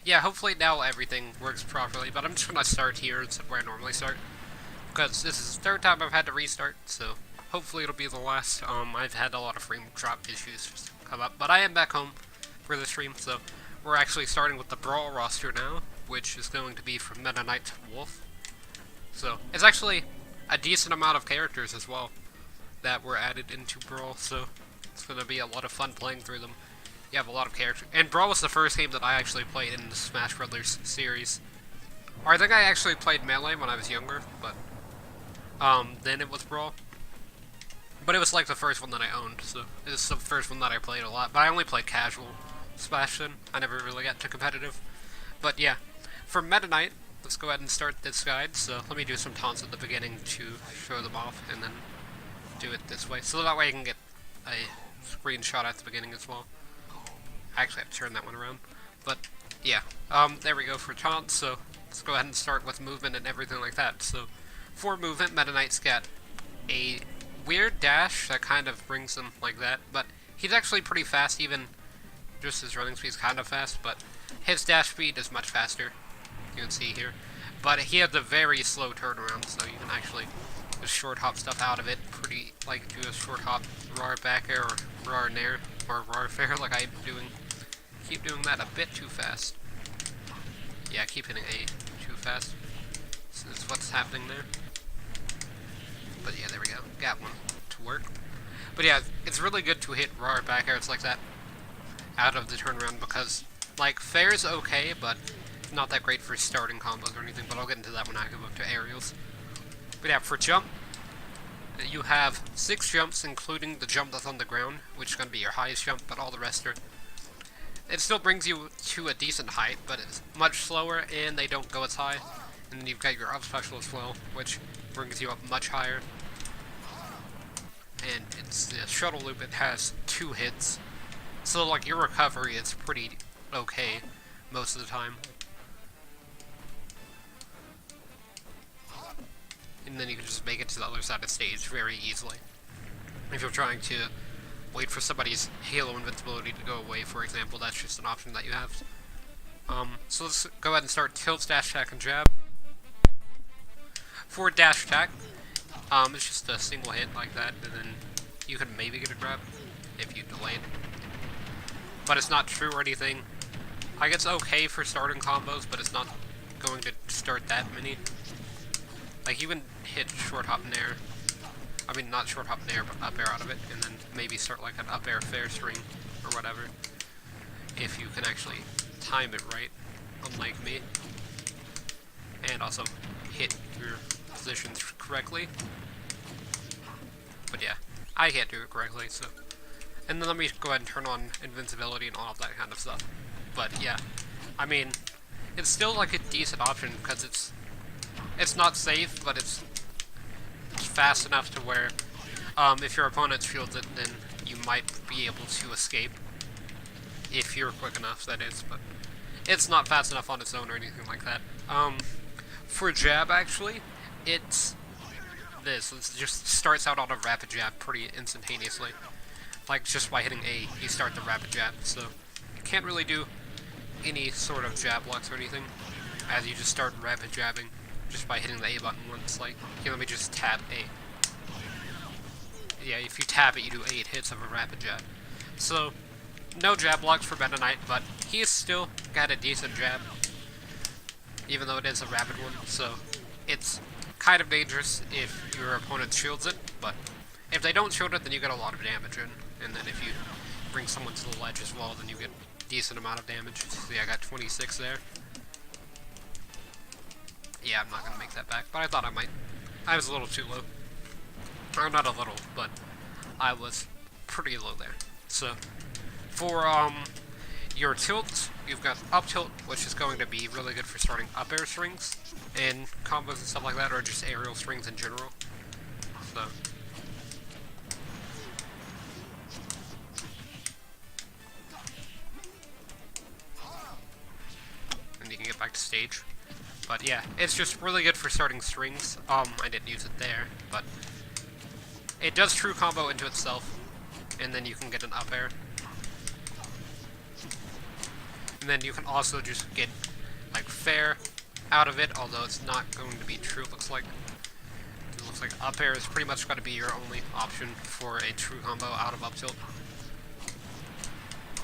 yeah, hopefully now everything works properly, but I'm just gonna start here instead of where I normally start. Because this is the third time I've had to restart, so hopefully it'll be the last. I've had a lot of frame drop issues come up, but I am back home for the stream, so we're actually starting with the Brawl roster now, which is going to be from Meta Knight to Wolf. So it's actually a decent amount of characters as well that were added into Brawl, so it's going to be a lot of fun playing through them. You have a lot of characters, and Brawl was the first game that I actually played in the Smash Brothers series. Or I think I actually played Melee when I was younger, but then it was Brawl. But it was like the first one that I owned, so it was the first one that I played a lot. But I only played casual Smash then. I never really got to competitive. But yeah, for Meta Knight, let's go ahead and start this guide. So let me do some taunts at the beginning to show them off, and then do it this way. So that way I can get a screenshot at the beginning as well. I actually have to turn that one around. But yeah, there we go for taunts. So let's go ahead and start with movement and everything like that. So for movement, Meta Knight's got a weird dash that kind of brings him like that, but he's actually pretty fast, even just his running speed's kind of fast, but his dash speed is much faster, you can see here. But he has a very slow turnaround, so you can actually just short hop stuff out of it, pretty, like do a short hop RAR back air or RAR nair, or RAR fair like I'm doing. Keep doing that a bit too fast. Yeah, keep hitting A too fast. So that's what's happening there. But yeah, there we go. Got one to work. But yeah, it's really good to hit RAR back airs like that out of the turnaround because, like, fair's okay, but not that great for starting combos or anything, but I'll get into that when I go up to aerials. But yeah, for jump, you have 6 jumps, including the jump that's on the ground, which is going to be your highest jump, but all the rest are... It still brings you to a decent height, but it's much slower, and they don't go as high. And then you've got your up special as well, which brings you up much higher. And it's the shuttle loop, it has 2 hits. So, like, your recovery is pretty okay most of the time. And then you can just make it to the other side of the stage very easily. If you're trying to wait for somebody's Halo invincibility to go away, for example, that's just an option that you have. So let's go ahead and start tilt, dash, attack, and jab. For dash attack, it's just a single hit like that, and then you can maybe get a grab if you delay it. But it's not true or anything. Like, it's okay for starting combos, but it's not going to start that many. Like, you can hit short hop nair. I mean, not short hop nair, but up air out of it, and then maybe start like an up air fair string or whatever. If you can actually time it right, unlike me. And also hit your positions correctly. But yeah, I can't do it correctly, so. And then let me go ahead and turn on invincibility and all of that kind of stuff. But yeah, I mean, it's still like a decent option because it's not safe, but it's fast enough to where if your opponent shields it, then you might be able to escape. If you're quick enough, that is, but it's not fast enough on its own or anything like that. For jab, actually, it's this. It just starts out on a rapid jab pretty instantaneously. Like, just by hitting A, you start the rapid jab, so you can't really do any sort of jab blocks or anything, as you just start rapid jabbing just by hitting the A button once. Like, here, let me just tap A. Yeah, if you tap it, you do 8 hits of a rapid jab. So, no jab blocks for Meta Knight, but he's still got a decent jab, even though it is a rapid one, so it's kind of dangerous if your opponent shields it, but if they don't shield it, then you get a lot of damage in, and then if you bring someone to the ledge as well, then you get a decent amount of damage. So yeah, I got 26 there. Yeah, I'm not going to make that back, but I thought I might. I was a little too low. Or not a little, but I was pretty low there. So, for your tilt, you've got up tilt, which is going to be really good for starting up air strings and combos and stuff like that, or just aerial strings in general. So, and you can get back to stage. But yeah, it's just really good for starting strings. I didn't use it there, but it does true combo into itself, and then you can get an up air. And then you can also just get, like, fair out of it, although it's not going to be true, it looks like. It looks like up air is pretty much going to be your only option for a true combo out of up tilt.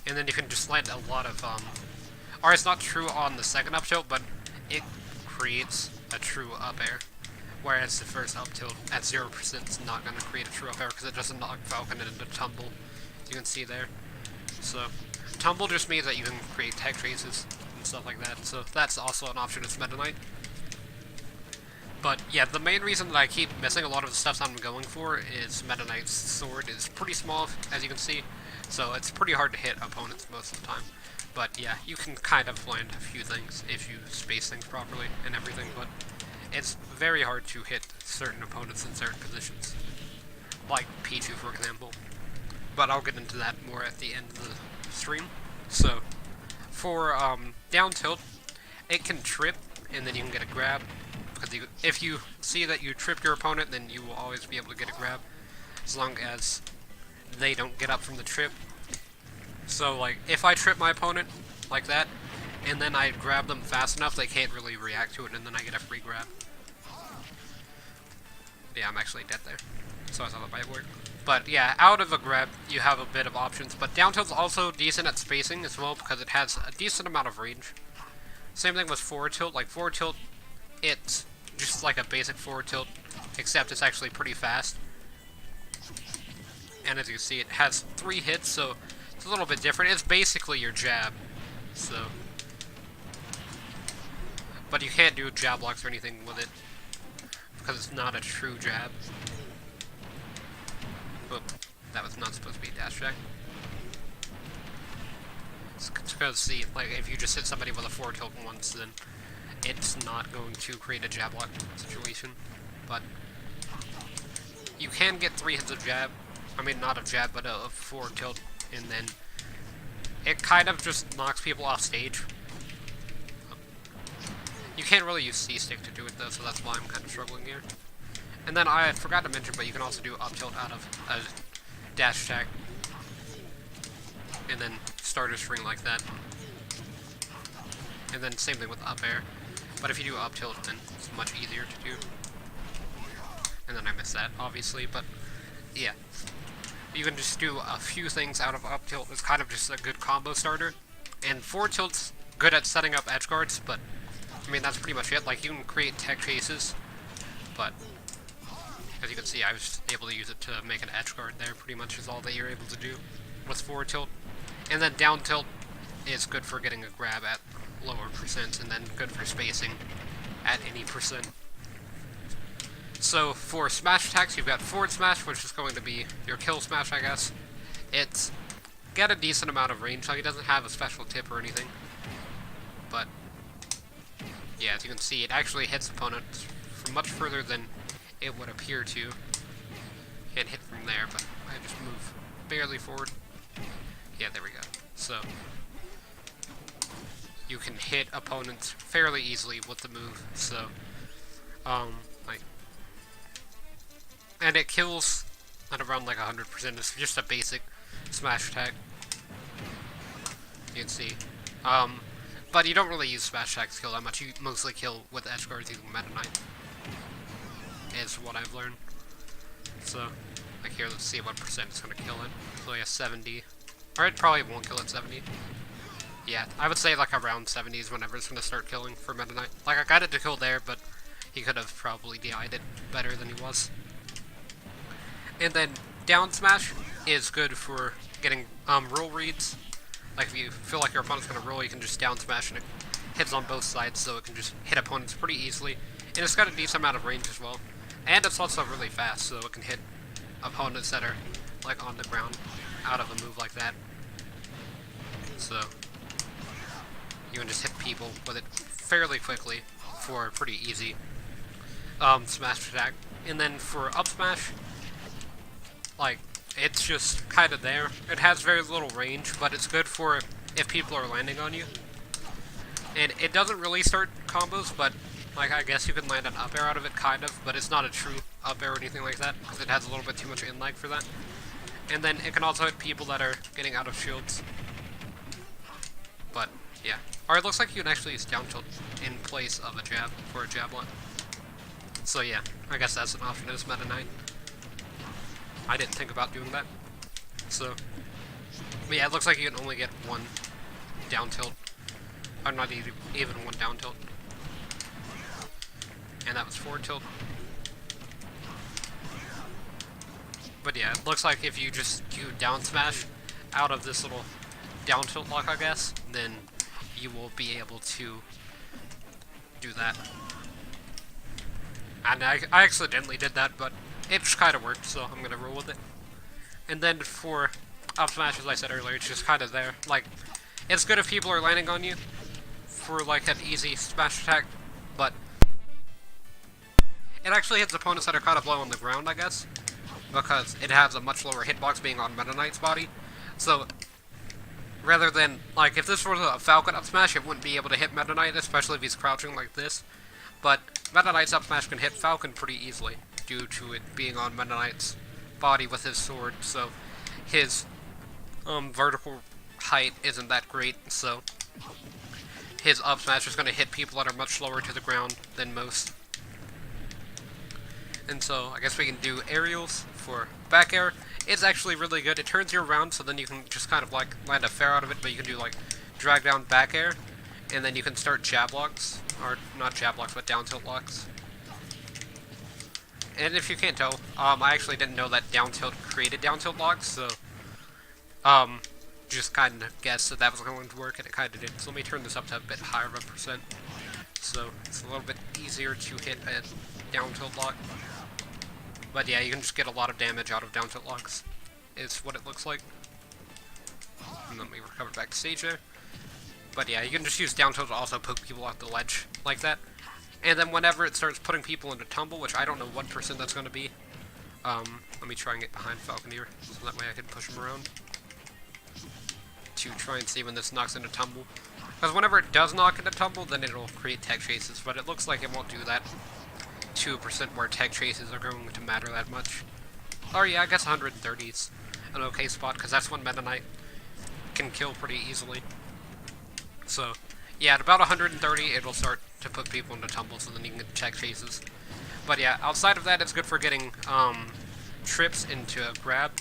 And then you can just land a lot of, or it's not true on the second up tilt, but it creates a true up air. Whereas the first up tilt at 0% is not going to create a true up air because it doesn't knock Falcon into tumble, as you can see there. So, tumble just means that you can create tech traces and stuff like that, so that's also an option as Meta Knight. But yeah, the main reason that I keep missing a lot of the stuff I'm going for is Meta Knight's sword is pretty small, as you can see, so it's pretty hard to hit opponents most of the time. But yeah, you can kind of land a few things if you space things properly and everything, but it's very hard to hit certain opponents in certain positions, like Pichu for example. But I'll get into that more at the end of the stream. So, for down tilt, it can trip, and then you can get a grab. Because if you see that you trip your opponent, then you will always be able to get a grab, as long as they don't get up from the trip. So, like, if I trip my opponent like that, and then I grab them fast enough, they can't really react to it, and then I get a free grab. Yeah, I'm actually dead there, so I thought that might work. But yeah, out of a grab, you have a bit of options, but down tilt's also decent at spacing as well, because it has a decent amount of range. Same thing with forward tilt. Like, forward tilt, it's just like a basic forward tilt, except it's actually pretty fast. And as you see, it has 3 hits, so it's a little bit different. It's basically your jab, so. But you can't do jab blocks or anything with it, because it's not a true jab. Oop, that was not supposed to be a dash check. It's because, see, like, if you just hit somebody with a forward tilt once, then it's not going to create a jab lock situation. But you can get 3 hits of jab. I mean, not of jab, but of forward tilt, and then it kind of just knocks people off stage. You can't really use C-stick to do it, though, so that's why I'm kind of struggling here. And then I forgot to mention, but you can also do up tilt out of a dash attack, and then start a string like that. And then same thing with up air. But if you do up tilt, then it's much easier to do. And then I missed that, obviously, but yeah. You can just do a few things out of up tilt. It's kind of just a good combo starter. And forward tilt's good at setting up edge guards, but I mean, that's pretty much it. Like, you can create tech chases, but as you can see, I was able to use it to make an edge guard there, pretty much is all that you're able to do with forward tilt. And then down tilt is good for getting a grab at lower percents, and then good for spacing at any percent. So for smash attacks, you've got forward smash, which is going to be your kill smash, I guess. It's got a decent amount of range, like it doesn't have a special tip or anything. But yeah, as you can see, it actually hits opponents from much further than it would appear to. Can't hit from there, but I just move barely forward. Yeah, there we go. So you can hit opponents fairly easily with the move. So like, and it kills at around like 100%. It's just a basic smash attack. You can see. But you don't really use smash attacks to kill that much. You mostly kill with edge guards using Meta Knight, is what I've learned. So, like here, let's see what percent it's going to kill it. So yeah, 70. Or it probably won't kill at 70. Yeah, I would say like around 70s whenever it's going to start killing for Meta Knight. Like, I got it to kill there, but he could have probably DI'd it better than he was. And then down smash is good for getting roll reads. Like, if you feel like your opponent's going to roll, you can just down smash and it hits on both sides, so it can just hit opponents pretty easily. And it's got a decent amount of range as well. And it's also really fast, so it can hit opponents that are, like, on the ground out of a move like that. So you can just hit people with it fairly quickly for a pretty easy smash attack. And then for up smash, like, it's just kind of there. It has very little range, but it's good for if people are landing on you. And it doesn't really start combos, but like, I guess you can land an up air out of it, kind of, but it's not a true up air or anything like that, because it has a little bit too much in lag for that. And then it can also hit people that are getting out of shields. But Yeah. Or it looks like you can actually use down tilt in place of a jab for a javelin. So yeah, I guess that's an option as Meta Knight. I didn't think about doing that. So, but yeah, it looks like you can only get one down tilt. Or not even one down tilt. And that was forward tilt. But yeah, it looks like if you just do down smash out of this little down tilt lock, I guess, then you will be able to do that. And I accidentally did that, but it just kind of worked, so I'm going to roll with it. And then for up smash, as I said earlier, it's just kind of there. Like, it's good if people are landing on you for like an easy smash attack, but it actually hits opponents that are kind of low on the ground, I guess, because it has a much lower hitbox being on Meta Knight's body. So, rather than, like, if this was a Falcon up smash, it wouldn't be able to hit Meta Knight, especially if he's crouching like this. But Meta Knight's up smash can hit Falcon pretty easily, due to it being on Meta Knight's body with his sword, so his vertical height isn't that great, so his up smash is going to hit people that are much lower to the ground than most. And so, I guess we can do aerials for back air. It's actually really good. It turns you around, so then you can just kind of like land a fair out of it, but you can do like drag down back air, and then you can start jab locks, or not jab locks, but down tilt locks. And if you can't tell, I actually didn't know that down tilt created down tilt locks, so just kind of guessed that that was going to work, and it kind of did. So let me turn this up to a bit higher of a percent, so it's a little bit easier to hit a down tilt lock. But yeah, you can just get a lot of damage out of down tilt locks, is what it looks like. And then we recover back to stage there. But yeah, you can just use down tilt to also poke people off the ledge like that. And then whenever it starts putting people into tumble, which I don't know what percent that's going to be, let me try and get behind Falconeer, so that way I can push him around to try and see when this knocks into tumble. Because whenever it does knock into tumble, then it'll create tech chases, but it looks like it won't do that 2% where tech chases are going to matter that much. Or yeah, I guess 130 is an okay spot, because that's when Meta Knight can kill pretty easily. So, yeah, at about 130, it'll start to put people into tumble, so then you can get tech chases. But yeah, outside of that, it's good for getting trips into a grab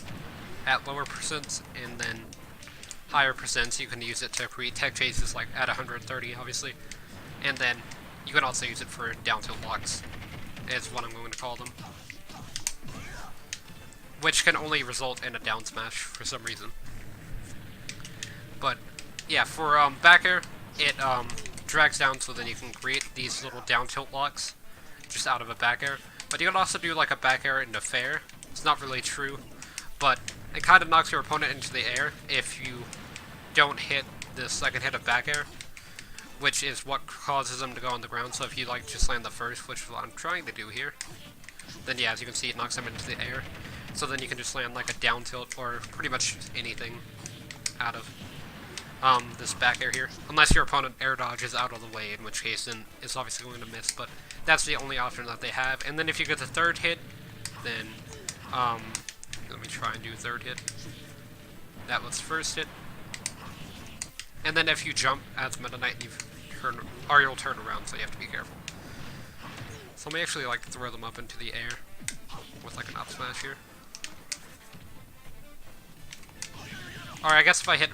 at lower percents, and then higher percents, you can use it to create tech chases, like at 130, obviously. And then you can also use it for down tilt locks, is what I'm going to call them. Which can only result in a down smash for some reason. But yeah, for back air, it drags down so then you can create these little down tilt locks just out of a back air. But you can also do like a back air into fair. It's not really true, but it kind of knocks your opponent into the air if you don't hit the second hit of back air, which is what causes them to go on the ground. So if you like just land the first, which is what I'm trying to do here, then yeah, as you can see, it knocks them into the air. So then you can just land like a down tilt or pretty much anything out of this back air here. Unless your opponent air dodges out of the way, in which case then it's obviously going to miss, but that's the only option that they have. And then if you get the third hit, then let me try and do third hit. That was first hit. And then if you jump as Meta Knight, you'll turn around, so you have to be careful. So let me actually like throw them up into the air with like an up smash here. Or I guess if I hit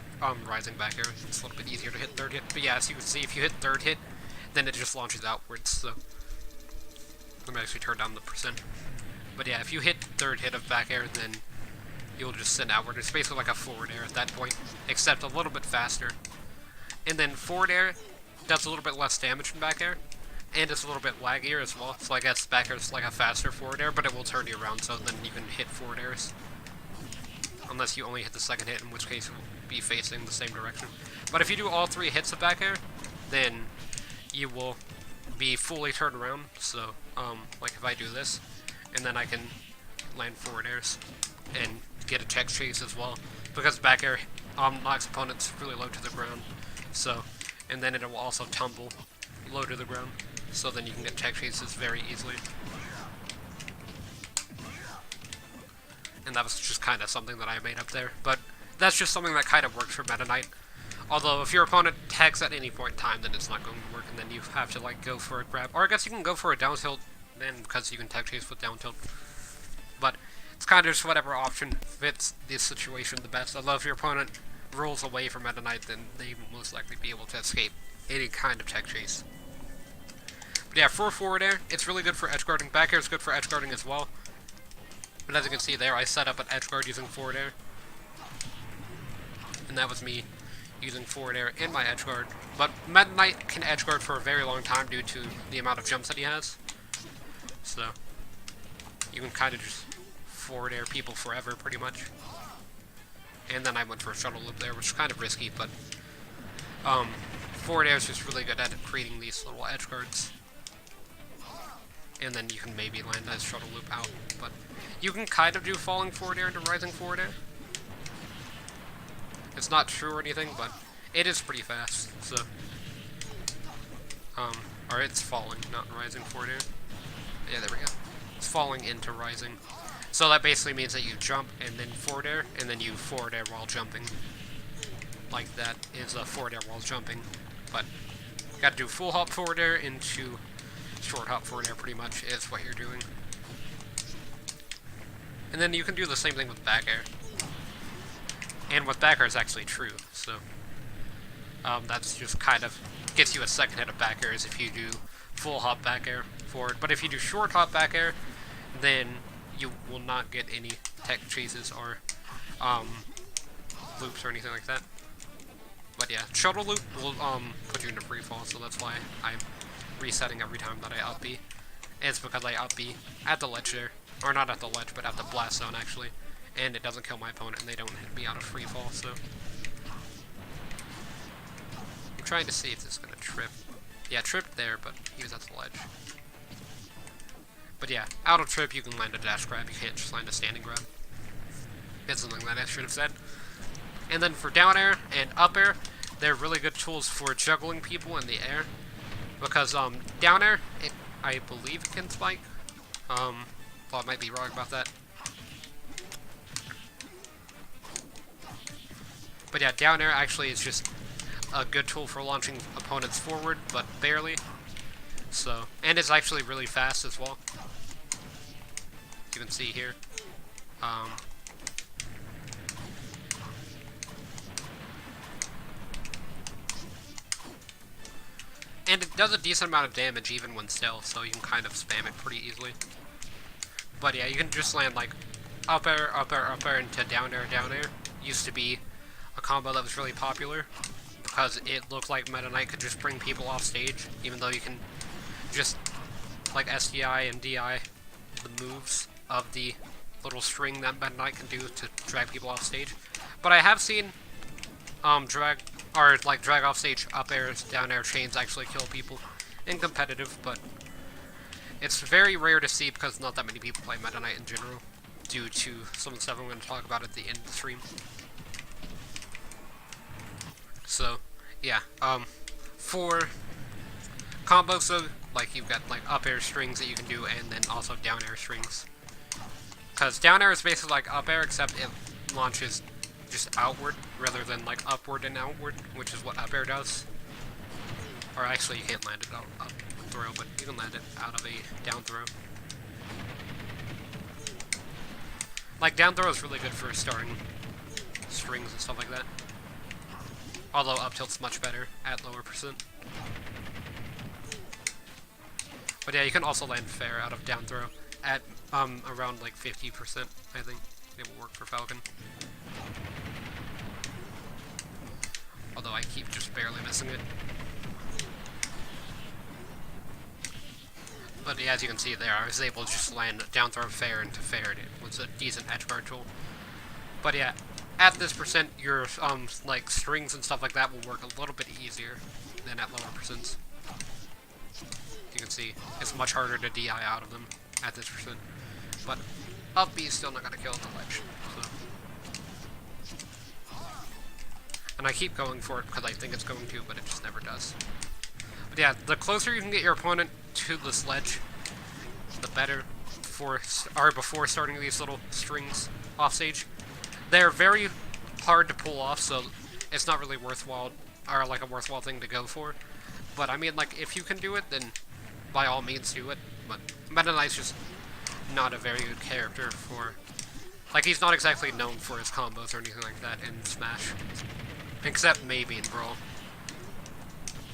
rising back air, it's a little bit easier to hit third hit. But yeah, as you can see, if you hit third hit, then it just launches outwards, so let me actually turn down the percent. But yeah, if you hit third hit of back air, then you'll just send outward. It's basically like a forward air at that point, except a little bit faster. And then forward air does a little bit less damage than back air, and it's a little bit laggier as well. So I guess back air is like a faster forward air, but it will turn you around, so then you can hit forward airs. Unless you only hit the second hit, in which case it will be facing the same direction. But if you do all three hits of back air, then you will be fully turned around. So, like if I do this, and then I can land forward airs and get a tech chase as well, because back air knocks opponents really low to the ground. So, and then it will also tumble low to the ground, so then you can get tech chases very easily. And that was just kind of something that I made up there, but that's just something that kind of works for Meta Knight. Although, if your opponent tags at any point in time, then it's not going to work, and then you have to, like, go for a grab. Or I guess you can go for a down tilt then, because you can tech chase with down tilt. But it's kind of just whatever option fits this situation the best. Although, if your opponent rolls away from Meta Knight, then they will most likely be able to escape any kind of tech chase. But yeah, for forward air, it's really good for edge guarding. Back air is good for edge guarding as well. But as you can see there, I set up an edge guard using forward air. And that was me using forward air in my edge guard. But Meta Knight can edge guard for a very long time due to the amount of jumps that he has. So, you can kind of just forward air people forever, pretty much. And then I went for a shuttle loop there, which is kind of risky, but forward air is just really good at creating these little edge guards. And then you can maybe land that shuttle loop out, but you can kind of do falling forward air into rising forward air. It's not true or anything, but it is pretty fast, so. Or it's falling, not rising forward air. Yeah, there we go. It's falling into rising. So that basically means that you jump and then forward air, and then you forward air while jumping. Like that is a forward air while jumping. But you gotta do full hop forward air into short hop forward air pretty much is what you're doing. And then you can do the same thing with back air. And with back air is actually true, so that's just kind of gets you a second hit of back airs if you do full hop back air forward. But if you do short hop back air, then you will not get any tech chases or loops or anything like that. But yeah, shuttle loop will put you into free fall, so that's why I'm resetting every time that I up B. It's because I up B at the ledge there, or not at the ledge, but at the blast zone actually. And it doesn't kill my opponent, and they don't hit me out of free fall, so. I'm trying to see if this is going to trip. Yeah, tripped there, but he was at the ledge. But yeah, out of trip, you can land a dash grab. You can't just land a standing grab. That's something that I should have said. And then for down air and up air, they're really good tools for juggling people in the air. Because down air, I believe it can spike. Well, I might be wrong about that. But yeah, down air actually is just a good tool for launching opponents forward, but barely. So, and it's actually really fast as well. You can see here. And it does a decent amount of damage even when stealth, so you can kind of spam it pretty easily. But yeah, you can just land like up air, up air, up air into down air, down air. Used to be a combo that was really popular because it looked like Meta Knight could just bring people off stage, even though you can just like SDI and DI the moves of the little string that Meta Knight can do to drag people off stage. But I have seen drag off stage up airs, down air chains actually kill people in competitive, but it's very rare to see because not that many people play Meta Knight in general due to some of the stuff I'm going to talk about at the end of the stream. So, yeah, for combos, so, like, you've got, like, up air strings that you can do, and then also down air strings. Because down air is basically like up air, except it launches just outward, rather than, like, upward and outward, which is what up air does. Or actually, you can't land it out up throw, but you can land it out of a down throw. Like, down throw is really good for starting strings and stuff like that. Although up tilt's much better at lower percent. But yeah, you can also land fair out of down throw at around like 50%, I think. It will work for Falcon. Although I keep just barely missing it. But yeah, as you can see there, I was able to just land down throw fair into fair, and it was a decent edge guard tool. But yeah, at this percent, your like strings and stuff like that will work a little bit easier than at lower percents. You can see it's much harder to DI out of them at this percent. But up B is still not gonna kill at the ledge. So. And I keep going for it because I think it's going to, but it just never does. But yeah, the closer you can get your opponent to this ledge, the better before starting these little strings off stage. They're very hard to pull off, so it's not really worthwhile, or like a worthwhile thing to go for. But I mean, like, if you can do it, then by all means do it. But Meta Knight's just not a very good character for, like, he's not exactly known for his combos or anything like that in Smash. Except maybe in Brawl.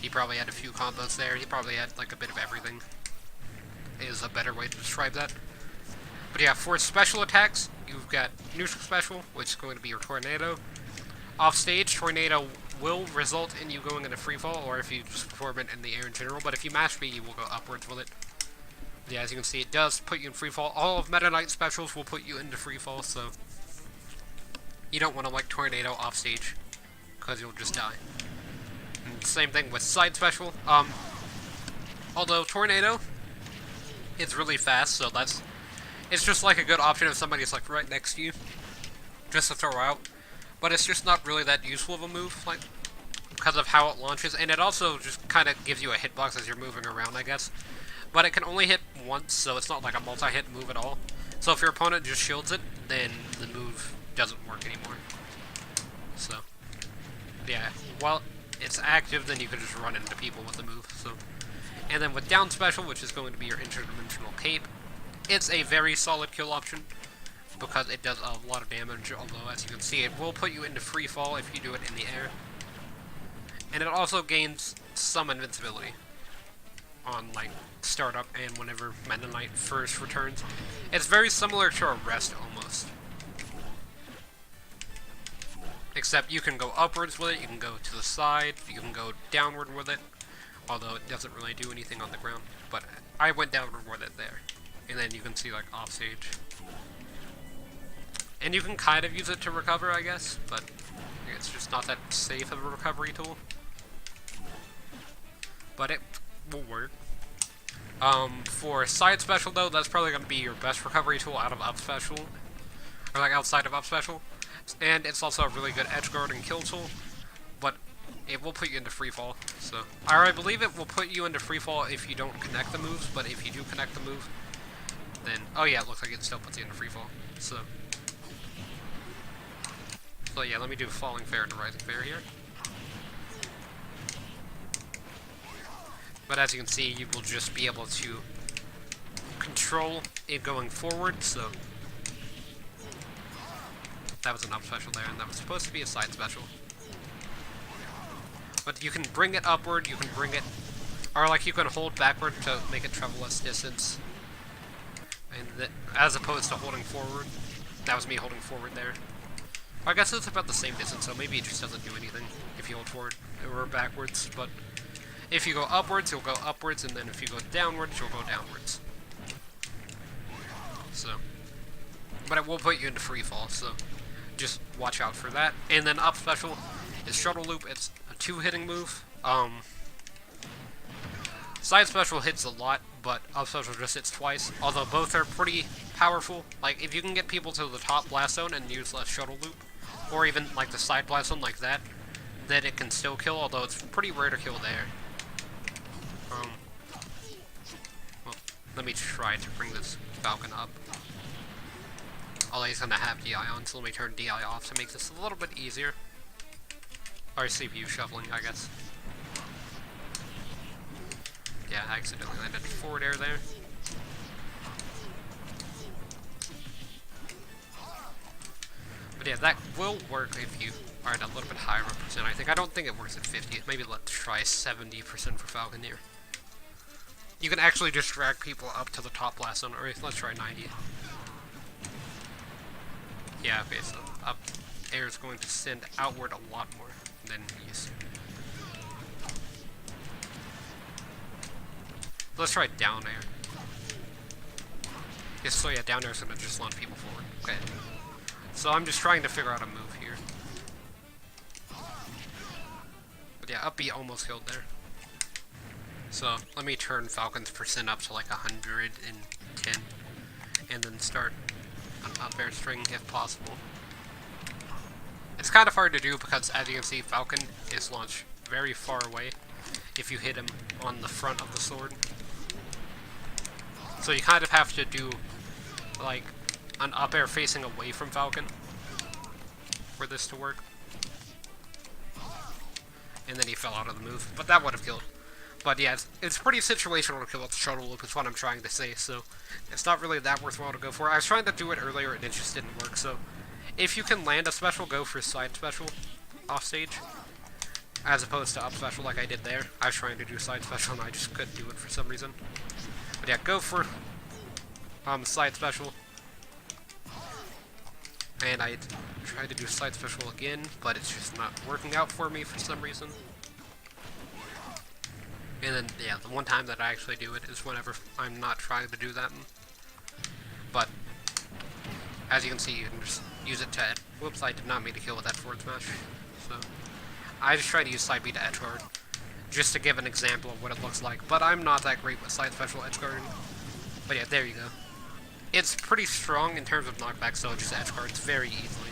He probably had a few combos there. He probably had, like, a bit of everything. Is a better way to describe that. But yeah, for special attacks, you've got neutral special, which is going to be your Tornado. Off stage, Tornado will result in you going into free fall, or if you just perform it in the air in general, but if you mash B, you will go upwards with it. Yeah, as you can see, it does put you in free fall. All of Meta Knight specials will put you into free fall, so you don't want to like Tornado off stage, because you'll just die. And same thing with side special. Although Tornado, it's really fast, so it's just like a good option if somebody's like right next to you, just to throw out. But it's just not really that useful of a move, like, because of how it launches, and it also just kind of gives you a hitbox as you're moving around, I guess. But it can only hit once, so it's not like a multi-hit move at all. So if your opponent just shields it, then the move doesn't work anymore. So, yeah, while it's active, then you can just run into people with the move, so. And then with down special, which is going to be your interdimensional cape, it's a very solid kill option, because it does a lot of damage, although as you can see, it will put you into free fall if you do it in the air. And it also gains some invincibility on, like, startup and whenever Meta Knight first returns. It's very similar to Arrest, almost. Except you can go upwards with it, you can go to the side, you can go downward with it, although it doesn't really do anything on the ground. But I went downward with it there. And then you can see, like, off stage. And you can kind of use it to recover, I guess, but it's just not that safe of a recovery tool. But it will work. For side special, though, that's probably going to be your best recovery tool out of up special, or like outside of up special. And it's also a really good edge guard and kill tool, but it will put you into free fall. So, or I believe it will put you into free fall if you don't connect the moves, but if you do connect the move, then, oh yeah, it looks like it still puts you into free fall. So yeah, let me do Falling Fair to Rising Fair here. But as you can see, you will just be able to control it going forward, so that was an up special there, and that was supposed to be a side special. But you can bring it upward, you can bring it, or like you can hold backward to make it travel less distance, and as opposed to holding forward. That was me holding forward there. I guess it's about the same distance, so maybe it just doesn't do anything if you hold forward or backwards, but if you go upwards, you'll go upwards, and then if you go downwards, you'll go downwards. So, but it will put you into free fall, so just watch out for that. And then up special is Shuttle Loop. It's a 2-hitting move. Side special hits a lot, but up special just hits twice, although both are pretty powerful. Like, if you can get people to the top blast zone and use the Shuttle Loop, or even like the side blast zone like that, then it can still kill, although it's pretty rare to kill there. Well, let me try to bring this Falcon up. Although he's gonna have DI on, so let me turn DI off to make this a little bit easier. Or CPU shuffling, I guess. Yeah, I accidentally landed forward air there. But yeah, that will work if you are at a little bit higher of a percent. I don't think it works at 50. Maybe let's try 70% for Falconeer. You can actually just drag people up to the top blast zone, or let's try 90. Yeah, okay, so up air is going to send outward a lot more than east. Let's try down air. Yes, so yeah, down air is going to just launch people forward. Okay. So I'm just trying to figure out a move here. But yeah, up B almost killed there. So let me turn Falcon's percent up to like 110, and then start an up air string if possible. It's kind of hard to do because, as you can see, Falcon is launched very far away if you hit him on the front of the sword. So you kind of have to do like an up air facing away from Falcon for this to work. and then he fell out of the move. But that would have killed. But yeah, it's pretty situational to kill with the shuttle loop, is what I'm trying to say, so it's not really that worthwhile to go for. I was trying to do it earlier and it just didn't work, so if you can land a special, go for side special off stage, as opposed to up special like I did there. I was trying to do side special and I just couldn't do it for some reason. But yeah, go for side special. And I tried to do side special again, but it's just not working out for me for some reason. And then, yeah, the one time that I actually do it is whenever I'm not trying to do that. But, as you can see, you can just use it to... Whoops, I did not mean to kill with that forward smash. So, I just try to use side B to edge guard, just to give an example of what it looks like. But I'm not that great with side special edge guarding. But yeah, there you go. It's pretty strong in terms of knockback, so it just edge guards very easily.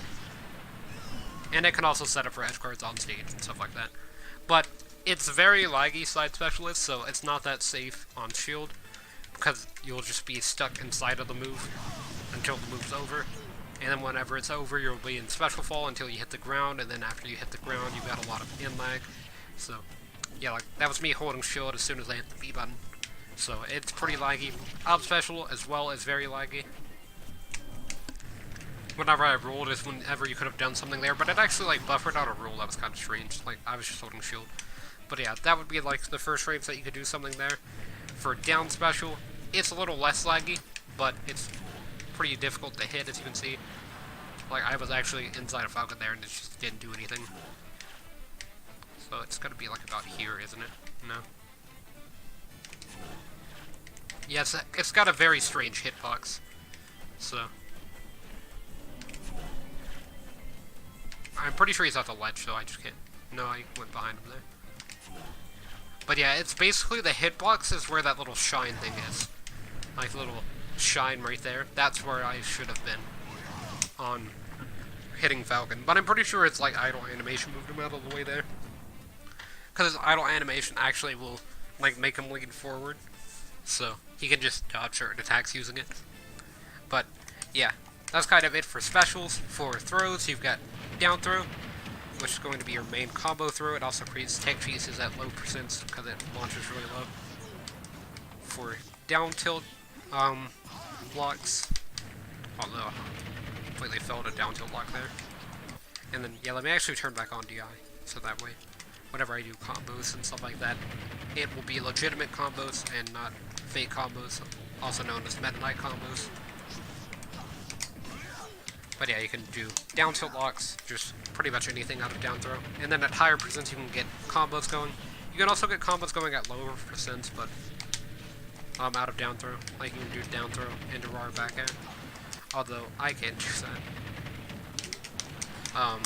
And it can also set up for edge guards on stage and stuff like that. But it's very laggy side specialist, so it's not that safe on shield, because you'll just be stuck inside of the move until the move's over. And then whenever it's over, you'll be in special fall until you hit the ground, and then after you hit the ground, you've got a lot of in lag. So, yeah, like, that was me holding shield as soon as I hit the B button. So, it's pretty laggy. Up special as well is very laggy. Whenever I rolled is whenever you could have done something there, but it actually, like, buffered out a roll that was kind of strange. Like, I was just holding shield. But yeah, that would be, like, the first frames that you could do something there. For down special, it's a little less laggy, but it's pretty difficult to hit, as you can see. Like, I was actually inside of Falcon there, and it just didn't do anything. So it's gotta be, like, about here, isn't it? No. Yeah, it's got a very strange hitbox. So I'm pretty sure he's at the ledge, so I just can't. No, I went behind him there. But yeah, it's basically the hitbox is where that little shine thing is. Like, little shine right there. That's where I should have been on hitting Falcon. But I'm pretty sure it's like idle animation moved him out of the way there. Because idle animation actually will, like, make him lean forward. So he can just dodge certain attacks using it. But yeah, that's kind of it for specials. For throws, you've got down throw, which is going to be your main combo throw. It also creates tech cheeses at low percents because it launches really low. For down tilt blocks, although I completely failed a down tilt block there. And then yeah, let me actually turn back on DI, so that way whenever I do combos and stuff like that, it will be legitimate combos and not fake combos, also known as Meta Knight combos. But yeah, you can do down tilt locks, just pretty much anything out of down throw. And then at higher percents you can get combos going. You can also get combos going at lower percents, but out of down throw. Like you can do down throw into RAR back air. Although I can't do that.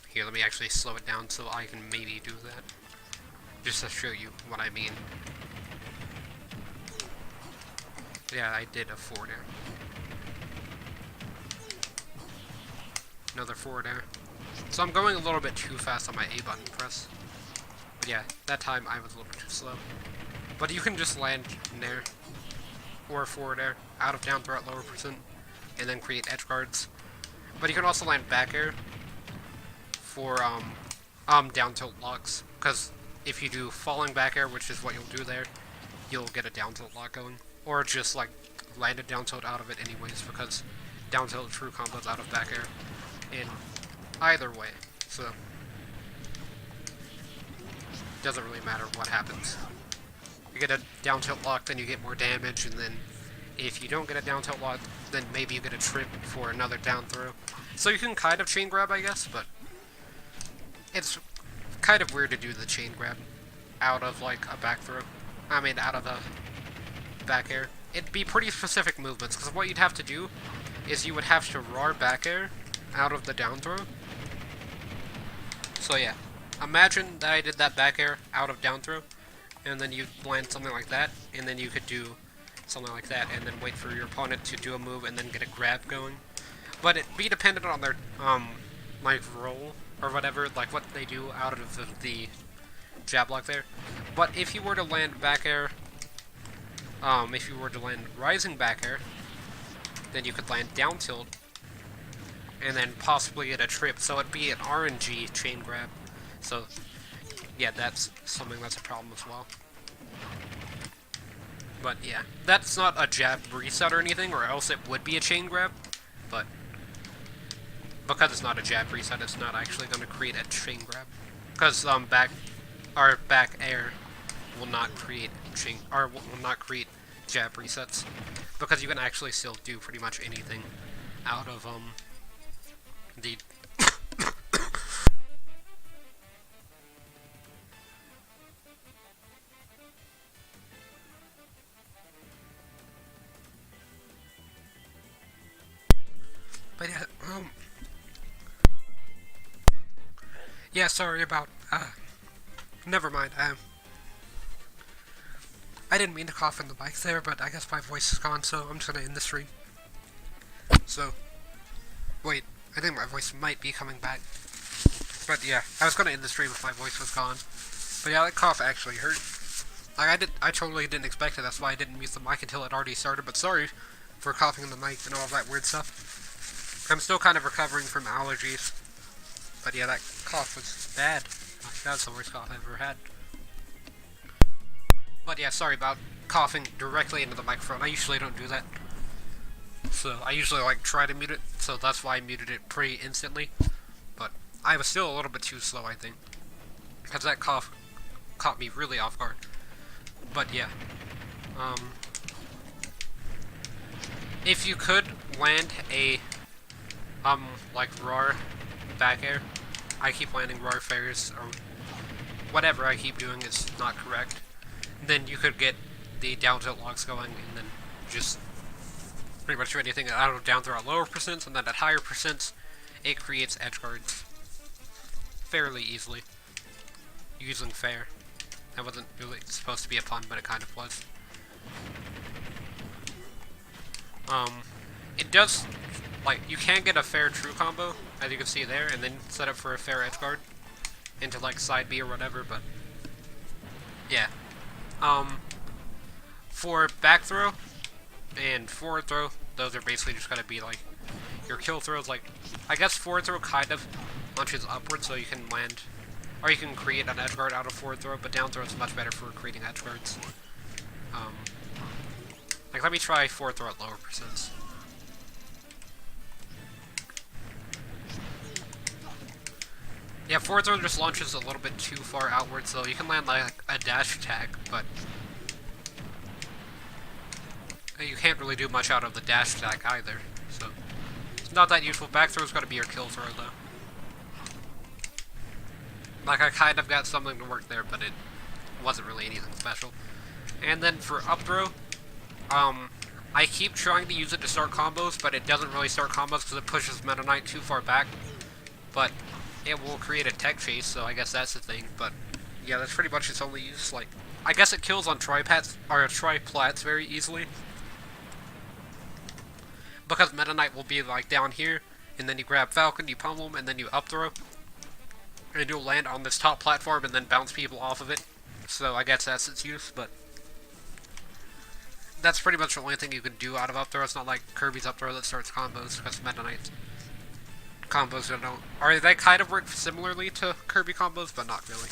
Here, let me actually slow it down so I can maybe do that. Just to show you what I mean. Yeah, I did a forward air. Another forward air. So I'm going a little bit too fast on my A button press. But yeah, that time I was a little bit too slow. But you can just land an air or a forward air out of down throw at lower percent and then create edge guards. But you can also land back air for down tilt locks, because if you do falling back air, which is what you'll do there, you'll get a down tilt lock going, or just like land a down tilt out of it anyways, because down tilt true combos out of back air in either way, so doesn't really matter what happens. You get a down tilt lock, then you get more damage, and then if you don't get a down tilt lock, then maybe you get a trip for another down throw. So you can kind of chain grab, I guess, but it's kind of weird to do the chain grab out of, like, a back throw. I mean, out of a back air. It'd be pretty specific movements, because what you'd have to do is you would have to RAR back air out of the down throw. So yeah, imagine that I did that back air out of down throw, and then you land something like that, and then you could do something like that, and then wait for your opponent to do a move and then get a grab going. But it'd be dependent on their, like, roll or whatever, like what they do out of the jab block there. But if you were to land back air, if you were to land rising back air, then you could land down tilt, and then possibly get a trip, so it'd be an RNG chain grab. So yeah, that's something that's a problem as well. But yeah, that's not a jab reset or anything, or else it would be a chain grab. But because it's not a jab reset, it's not actually going to create a chain grab. Because back air will not create will not create jab resets, because you can actually still do pretty much anything out of the but yeah, yeah, sorry about never mind. I didn't mean to cough in the mic there, but I guess my voice is gone, so I'm just gonna end the stream. So, wait, I think my voice might be coming back. But yeah, I was gonna end the stream if my voice was gone. But yeah, that cough actually hurt. Like, I totally didn't expect it, that's why I didn't mute the mic until it already started, but sorry for coughing in the mic and all that weird stuff. I'm still kind of recovering from allergies. But yeah, that cough was bad. That was the worst cough I've ever had. But yeah, sorry about coughing directly into the microphone. I usually don't do that. So I usually like try to mute it, so that's why I muted it pretty instantly. But I was still a little bit too slow, I think. Because that cough caught me really off guard. But yeah. If you could land a like RAR back air, I keep landing RAR fairs, or whatever I keep doing is not correct, then you could get the down tilt locks going, and then just pretty much do anything out of down throw at lower percents, and then at higher percents, it creates edge guards fairly easily, using fair. That wasn't really supposed to be a pun, but it kind of was. It does, like, you can get a fair true combo, as you can see there, and then set up for a fair edge guard into, like, side B or whatever, but yeah. For back throw and forward throw, those are basically just gonna be, like, your kill throws. Like, I guess forward throw kind of launches upward, so you can land, or you can create an edge guard out of forward throw, but down throw is much better for creating edge guards. Like, let me try forward throw at lower percents. Yeah, forward throw just launches a little bit too far outward, so you can land like a dash attack, but you can't really do much out of the dash attack either, so it's not that useful. Back throw's gotta be your kill throw, though. Like, I kind of got something to work there, but it wasn't really anything special. And then for up throw, I keep trying to use it to start combos, but it doesn't really start combos because it pushes Meta Knight too far back. But it will create a tech chase, so I guess that's the thing. But yeah, that's pretty much its only use. Like, I guess it kills on triplats very easily, because Meta Knight will be like down here, and then you grab Falcon, you pummel him, and then you up throw, and you'll land on this top platform and then bounce people off of it. So I guess that's its use, but that's pretty much the only thing you can do out of up throw. It's not like Kirby's up throw that starts combos, because Meta Knight's combos don't. Or they kind of work similarly to Kirby combos, but not really.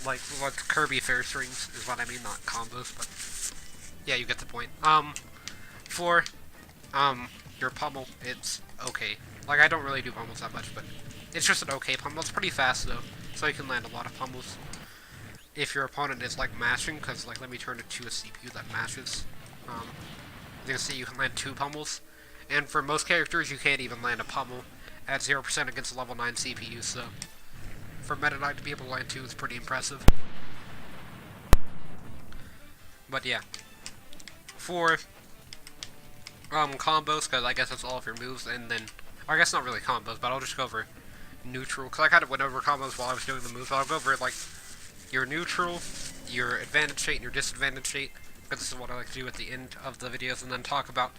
Like, what Kirby fair strings is what I mean, not combos, but yeah, you get the point. For your pummel, it's okay. Like, I don't really do pummels that much, but it's just an okay pummel. It's pretty fast, though, so you can land a lot of pummels if your opponent is, like, mashing, because, like, let me turn it to a CPU that mashes. As you can see, you can land 2 pummels, and for most characters, you can't even land a pummel at 0% against a level 9 CPU, so for Meta Knight to be able to land 2 is pretty impressive. But yeah, for combos, because I guess that's all of your moves, and then, or I guess not really combos, but I'll just go over neutral, because I kind of went over combos while I was doing the moves. I'll go over, like, your neutral, your advantage state, and your disadvantage state, because this is what I like to do at the end of the videos, and then talk about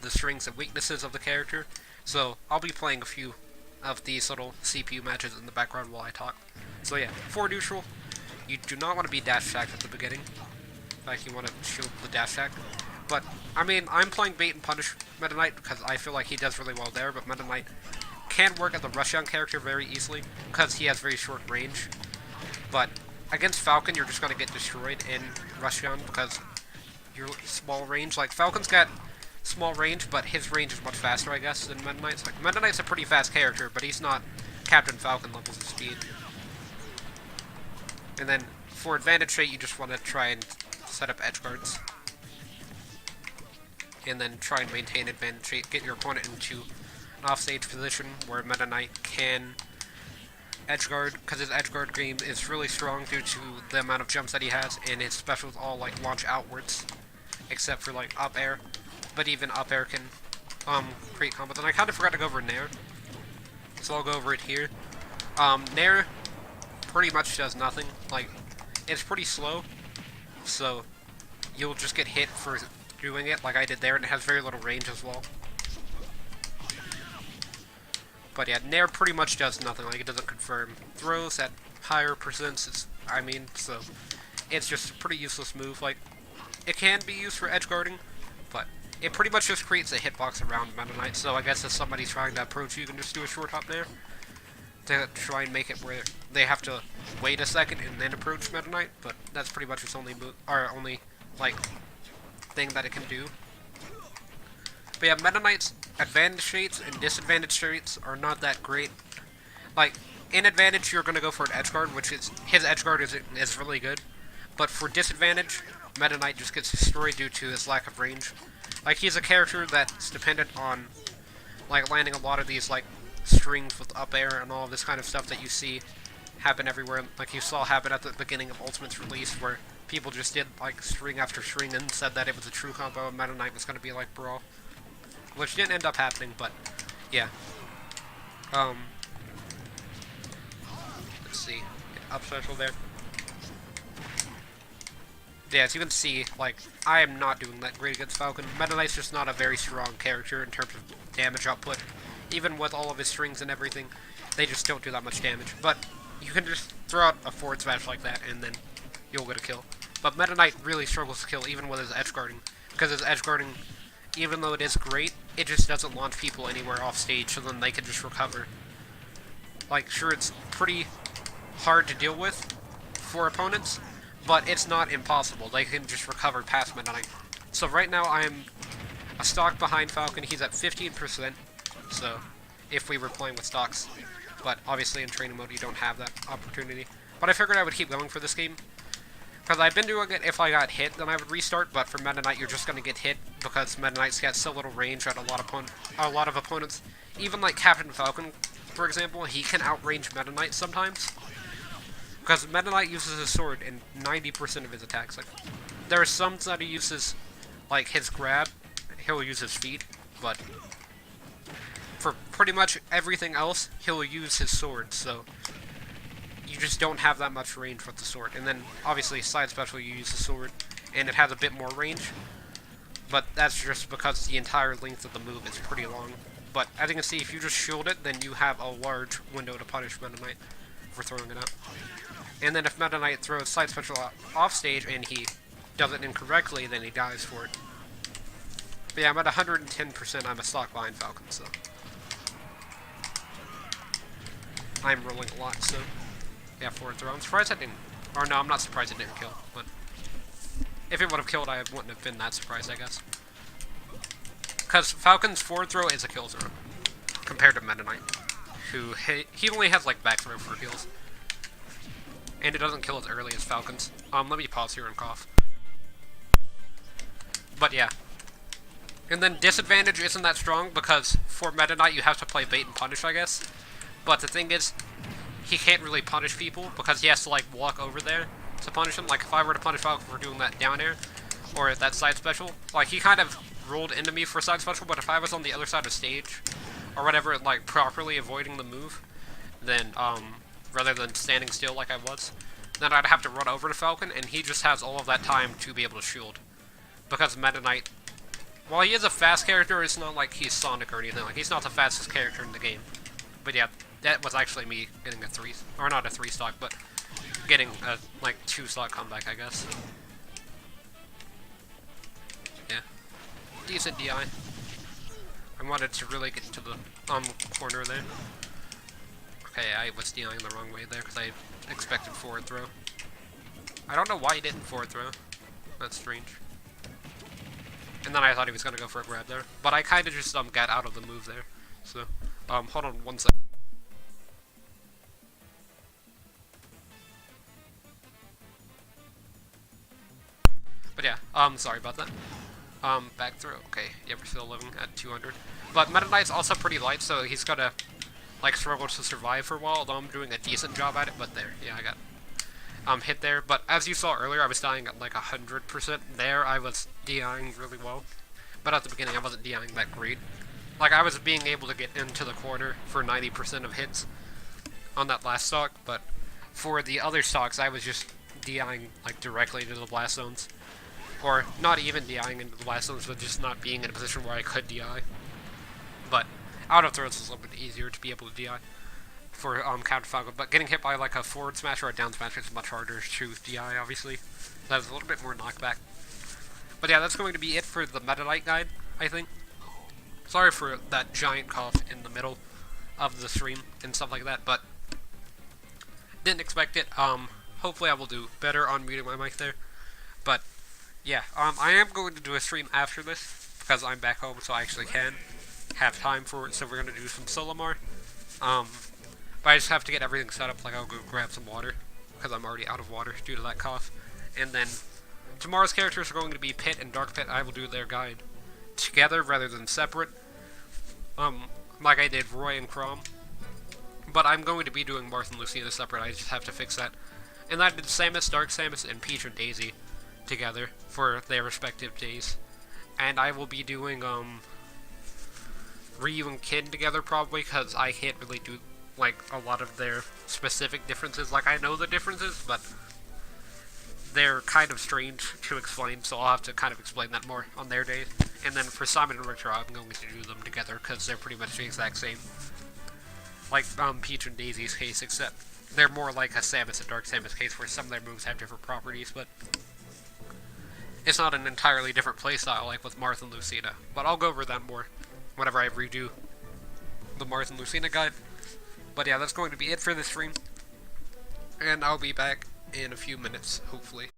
the strengths and weaknesses of the character. So I'll be playing a few of these little CPU matches in the background while I talk. So yeah, for neutral, you do not want to be dash attacked at the beginning. Like, you want to shield the dash attack. But, I mean, I'm playing bait and punish Meta Knight because I feel like he does really well there, but Meta Knight can work as a Rushdown character very easily because he has very short range. But against Falcon, you're just going to get destroyed in Rushion because you're small range. Like, Falcon's got small range, but his range is much faster, I guess, than Meta Knight's. Like, Meta Knight's a pretty fast character, but he's not Captain Falcon levels of speed. And then, for advantage trait, you just want to try and set up edge guards. And then try and maintain advantage trait, get your opponent into an offstage position where Meta Knight can edgeguard, because his edgeguard game is really strong due to the amount of jumps that he has, and his specials all like launch outwards, except for like up air. But even up air can create combos. And I kind of forgot to go over Nair, so I'll go over it here. Nair pretty much does nothing. Like, it's pretty slow, so you'll just get hit for doing it, like I did there, and it has very little range as well. But yeah, Nair pretty much does nothing. Like, it doesn't confirm throws at higher percents. So it's just a pretty useless move. Like, it can be used for edge guarding, but it pretty much just creates a hitbox around Meta Knight. So I guess if somebody's trying to approach you, you can just do a short hop there to try and make it where they have to wait a second and then approach Meta Knight. But that's pretty much its only move, or only like thing that it can do. But yeah, Meta Knight's advantage traits and disadvantage traits are not that great. Like, in advantage, you're going to go for an edge guard, which is, his edge guard is really good. But for disadvantage, Meta Knight just gets destroyed due to his lack of range. Like, he's a character that's dependent on, like, landing a lot of these, like, strings with up air and all of this kind of stuff that you see happen everywhere. Like, you saw happen at the beginning of Ultimate's release, where people just did, like, string after string and said that it was a true combo and Meta Knight was going to be like Brawl. Which didn't end up happening, but yeah. Let's see. Up special there. Yeah, as you can see, like, I am not doing that great against Falcon. Meta Knight's just not a very strong character in terms of damage output. Even with all of his strings and everything, they just don't do that much damage. But you can just throw out a forward smash like that, and then you'll get a kill. But Meta Knight really struggles to kill, even with his edge guarding. Because his edge guarding, even though it is great, it just doesn't launch people anywhere off stage, so then they can just recover. Like, sure, it's pretty hard to deal with for opponents, but it's not impossible. They can just recover past Meta Knight. So right now I'm a stock behind Falcon. He's at 15%, so if we were playing with stocks. But obviously in training mode you don't have that opportunity. But I figured I would keep going for this game, because I've been doing it. If I got hit, then I would restart, but for Meta Knight, you're just going to get hit, because Meta Knight's got so little range at a lot of opponents. Even like Captain Falcon, for example, he can outrange Meta Knight sometimes. Because Meta Knight uses his sword in 90% of his attacks. Like, there are some that he uses, like his grab, he'll use his feet, but for pretty much everything else, he'll use his sword, so you just don't have that much range with the sword. And then, obviously, side special, you use the sword, and it has a bit more range. But that's just because the entire length of the move is pretty long. But as you can see, if you just shield it, then you have a large window to punish Meta Knight for throwing it out. And then if Meta Knight throws side special off stage and he does it incorrectly, then he dies for it. But yeah, I'm at 110%. I'm a stock behind Falcon, so I'm rolling a lot, so yeah, forward throw. I'm surprised I didn't, or no, I'm not surprised it didn't kill, but if it would have killed, I wouldn't have been that surprised, I guess. Because Falcon's forward throw is a kill throw, compared to Meta Knight, who, he only has, like, back throw for heals. And it doesn't kill as early as Falcon's. Let me pause here and cough. But yeah. And then disadvantage isn't that strong, because for Meta Knight you have to play bait and punish, I guess. But the thing is, he can't really punish people, because he has to, like, walk over there to punish them. Like, if I were to punish Falcon for doing that down air, or that side special, like, he kind of rolled into me for side special, but if I was on the other side of stage, or whatever, like, properly avoiding the move, then, rather than standing still like I was, then I'd have to run over to Falcon, and he just has all of that time to be able to shield. Because Meta Knight, while he is a fast character, it's not like he's Sonic or anything. Like, he's not the fastest character in the game. But yeah, that was actually me getting a 3, or not a 3 stock, but getting a, like, 2 stock comeback, I guess. Yeah. Decent DI. I wanted to really get into the corner there. Okay, I was dealing the wrong way there because I expected forward throw. I don't know why he didn't forward throw. That's strange. And then I thought he was going to go for a grab there. But I kind of just got out of the move there. So, hold on one second. But yeah, sorry about that. Back throw. Okay, yeah, we're still living at 200. But Meta Knight's also pretty light, so he's gonna, like, struggle to survive for a while, although I'm doing a decent job at it. But there, yeah, I got hit there. But as you saw earlier, I was dying at like 100%. There, I was DIing really well. But at the beginning, I wasn't DIing that great. Like, I was being able to get into the corner for 90% of hits on that last stock, but for the other stocks, I was just DIing, like, directly into the blast zones. Or not even DIing into the blast zones, but just not being in a position where I could DI. But out of throws is a little bit easier to be able to DI for counter Falco, but getting hit by like a forward smash or a down smash is much harder to DI, obviously. That is a little bit more knockback. But yeah, that's going to be it for the Meta Knight guide, I think. Sorry for that giant cough in the middle of the stream and stuff like that, but didn't expect it. Hopefully I will do better on muting my mic there. But yeah, I am going to do a stream after this because I'm back home, so I actually can have time for it. So we're gonna do some Solimar. But I just have to get everything set up. Like, I'll go grab some water because I'm already out of water due to that cough. And then tomorrow's characters are going to be Pit and Dark Pit. I will do their guide together rather than separate. Like I did Roy and Chrom. But I'm going to be doing Marth and Lucina separate. I just have to fix that. And I did Samus, Dark Samus, and Peach and Daisy together for their respective days. And I will be doing Ryu and Kid together probably because I can't really do like a lot of their specific differences. Like, I know the differences, but they're kind of strange to explain, so I'll have to kind of explain that more on their days. And then for Simon and Richard, I'm going to do them together because they're pretty much the exact same. Like Peach and Daisy's case, except they're more like a Samus and Dark Samus case where some of their moves have different properties, but it's not an entirely different playstyle like with Marth and Lucina. But I'll go over that more whenever I redo the Marth and Lucina guide. But yeah, that's going to be it for this stream. And I'll be back in a few minutes, hopefully.